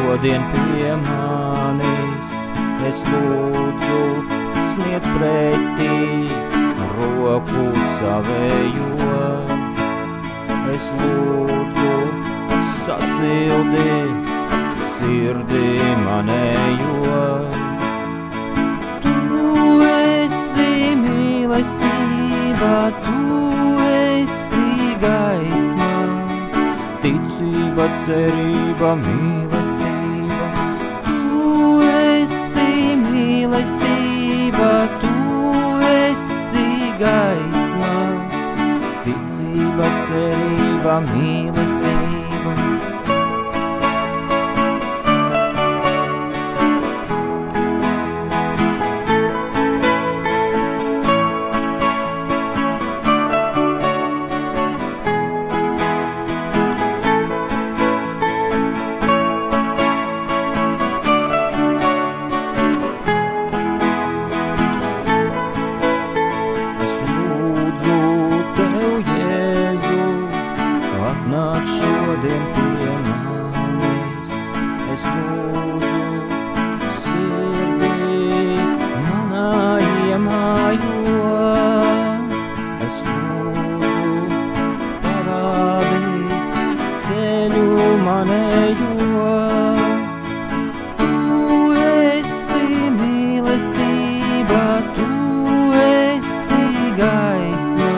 šodien pie manis. Es lūdzu, sniedz pretī roku savējo. Es lūdzu, sasildi sirdi manējo. Tu esi mīlestība, tu esi gaisma, ticība, cerība, mīlestība. Tu esi mīlestība, tu esi gaisma, ticība, cerība, mīlestība. Atnāc šodien pie manis. Es lūdzu, sirdī manā iemājo. Es lūdzu, parādi ceļu manējo. Tu esi mīlestība, tu esi gaisma,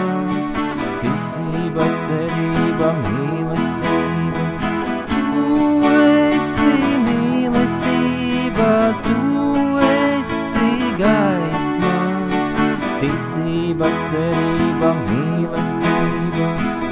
ticība, cerība, mīlestība. Tu esi mīlestība, tu esi gaisma, ticība, cerība, mīlestība.